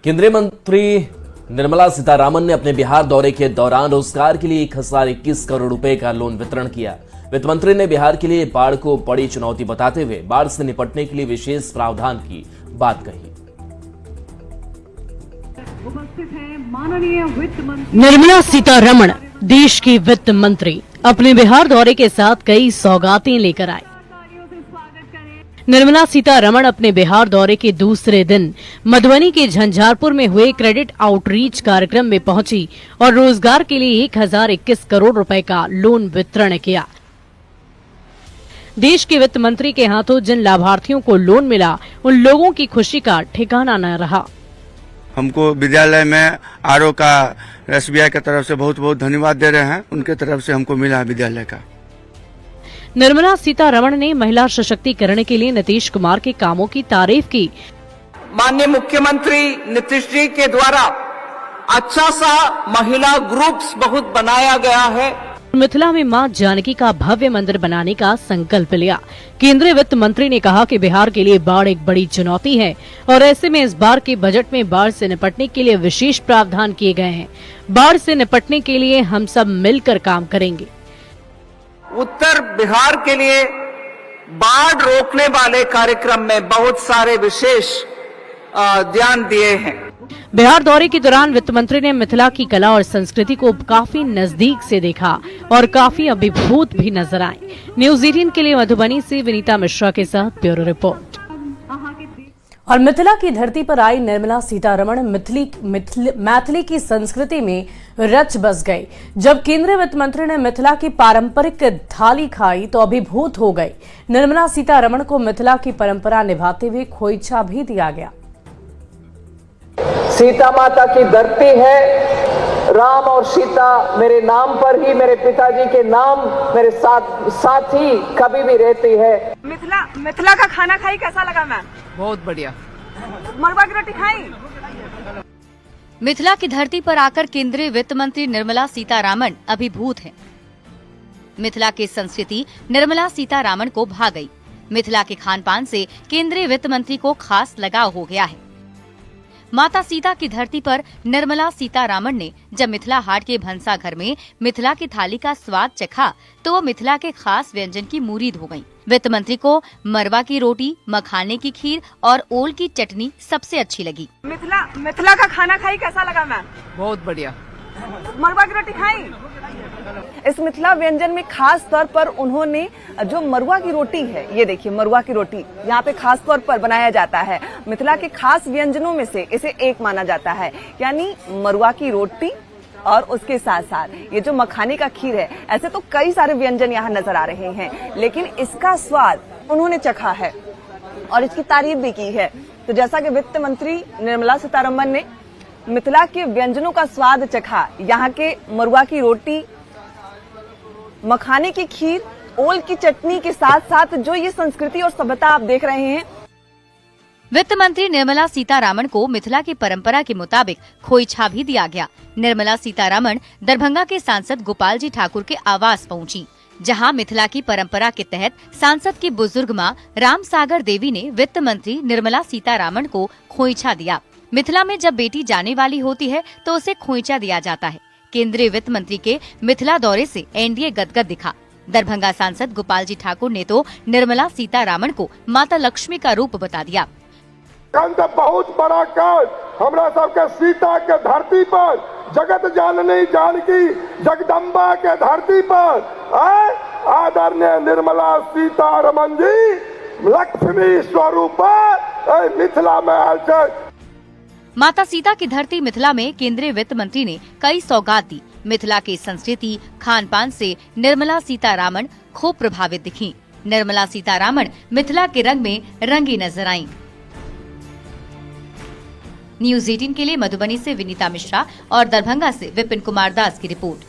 केंद्रीय मंत्री निर्मला सीतारामन ने अपने बिहार दौरे के दौरान रोजगार के लिए 1021 करोड़ रुपए का लोन वितरण किया। वित्त मंत्री ने बिहार के लिए बाढ़ को बड़ी चुनौती बताते हुए बाढ़ से निपटने के लिए विशेष प्रावधान की बात कही। निर्मला सीतारमण देश की वित्त मंत्री अपने बिहार दौरे के साथ कई सौगातें लेकर आई। निर्मला सीतारमण अपने बिहार दौरे के दूसरे दिन मधुबनी के झंझारपुर में हुए क्रेडिट आउटरीच कार्यक्रम में पहुंची और रोजगार के लिए 1021 करोड़ रुपए का लोन वितरण किया। देश के वित्त मंत्री के हाथों जिन लाभार्थियों को लोन मिला, उन लोगों की खुशी का ठिकाना न रहा। हमको विद्यालय में आरओ का एसबीआई की तरफ से बहुत बहुत धन्यवाद दे रहे हैं। उनके तरफ से हमको मिला विद्यालय का। निर्मला सीतारमण ने महिला सशक्तिकरण के लिए नीतीश कुमार के कामों की तारीफ की। माननीय मुख्यमंत्री नीतीश जी के द्वारा अच्छा सा महिला ग्रुप्स बहुत बनाया गया है। मिथिला में मां जानकी का भव्य मंदिर बनाने का संकल्प लिया। केंद्रीय वित्त मंत्री ने कहा कि बिहार के लिए बाढ़ एक बड़ी चुनौती है और ऐसे में इस बार के बजट में बाढ़ से निपटने के लिए विशेष प्रावधान किए गए हैं। बाढ़ से निपटने के लिए हम सब मिलकर काम करेंगे। उत्तर बिहार के लिए बाढ़ रोकने वाले कार्यक्रम में बहुत सारे विशेष ध्यान दिए हैं। बिहार दौरे के दौरान वित्त मंत्री ने मिथिला की कला और संस्कृति को काफी नजदीक से देखा और काफी अभिभूत भी नजर आए। न्यूज 18 के लिए मधुबनी से विनीता मिश्रा के साथ ब्यूरो रिपोर्ट। और मिथिला की धरती पर आई निर्मला सीतारमण मैथिली की संस्कृति में रच बस गई। जब केंद्रीय वित्त मंत्री ने मिथिला की पारंपरिक थाली खाई तो अभिभूत हो गई। निर्मला सीतारमण को मिथिला की परंपरा निभाते हुए खोइछा भी दिया गया। सीता माता की धरती है। राम और सीता मेरे नाम पर ही, मेरे पिताजी के नाम मेरे साथ ही कभी भी रहती है। मिथिला का खाना खाई, कैसा लगा मैम? बहुत बढ़िया। मरवा की रोटी खाई। मिथिला की धरती पर आकर केंद्रीय वित्त मंत्री निर्मला सीतारामन अभिभूत हैं। मिथिला की संस्कृति निर्मला सीतारामन को भा गई। मिथिला के खान पान से केंद्रीय वित्त मंत्री को खास लगाव हो गया है। माता सीता की धरती पर निर्मला सीतारामन ने जब मिथिला हाट के भंसा घर में मिथिला की थाली का स्वाद चखा तो वो मिथिला के खास व्यंजन की मुरीद हो गयी। वित्त मंत्री को मरवा की रोटी, मखाने की खीर और ओल की चटनी सबसे अच्छी लगी। मिथिला का खाना खाई, कैसा लगा मैम? बहुत बढ़िया। मरवा की रोटी खाई। इस मिथिला व्यंजन में खास तौर पर उन्होंने जो मरुआ की रोटी है, ये देखिए मरुआ की रोटी यहाँ पे खास तौर पर बनाया जाता है। मिथिला के खास व्यंजनों में से इसे एक माना जाता है, यानी मरुआ की रोटी और उसके साथ साथ ये जो मखाने का खीर है। ऐसे तो कई सारे व्यंजन यहाँ नजर आ रहे हैं, लेकिन इसका स्वाद उन्होंने चखा है और इसकी तारीफ भी की है। तो जैसा कि वित्त मंत्री निर्मला सीतारमण ने मिथिला के व्यंजनों का स्वाद चखा, यहाँ के मरुआ की रोटी, मखाने की खीर, ओल की चटनी के साथ साथ जो ये संस्कृति और सभ्यता आप देख रहे हैं। वित्त मंत्री निर्मला सीतारामन को मिथिला की परंपरा के मुताबिक खोइछा भी दिया गया। निर्मला सीतारामन दरभंगा के सांसद गोपाल जी ठाकुर के आवास पहुंची, जहां मिथिला की परंपरा के तहत सांसद की बुजुर्ग मां राम सागर देवी ने वित्त मंत्री निर्मला सीतारामन को खोइछा दिया। मिथिला में जब बेटी जाने वाली होती है तो उसे खोइछा दिया जाता है। केंद्रीय वित्त मंत्री के मिथिला दौरे से एनडीए गदगद दिखा। दरभंगा सांसद गोपाल जी ठाकुर ने तो निर्मला सीतारामन को माता लक्ष्मी का रूप बता दिया। बहुत बड़ा काज हमरा सबके सीता के धरती पर, जगत जननी जानकी जगदम्बा के धरती पर आदरणीय निर्मला सीतारमण जी लक्ष्मी स्वरूप मिथिला में आयल। माता सीता की धरती मिथिला में केंद्रीय वित्त मंत्री ने कई सौगात दी। मिथिला की संस्कृति, खान पान से निर्मला सीतारामन खूब प्रभावित दिखीं। निर्मला सीतारामन मिथिला के रंग में रंगी नजर आईं। न्यूज 18 के लिए मधुबनी से विनीता मिश्रा और दरभंगा से विपिन कुमार दास की रिपोर्ट।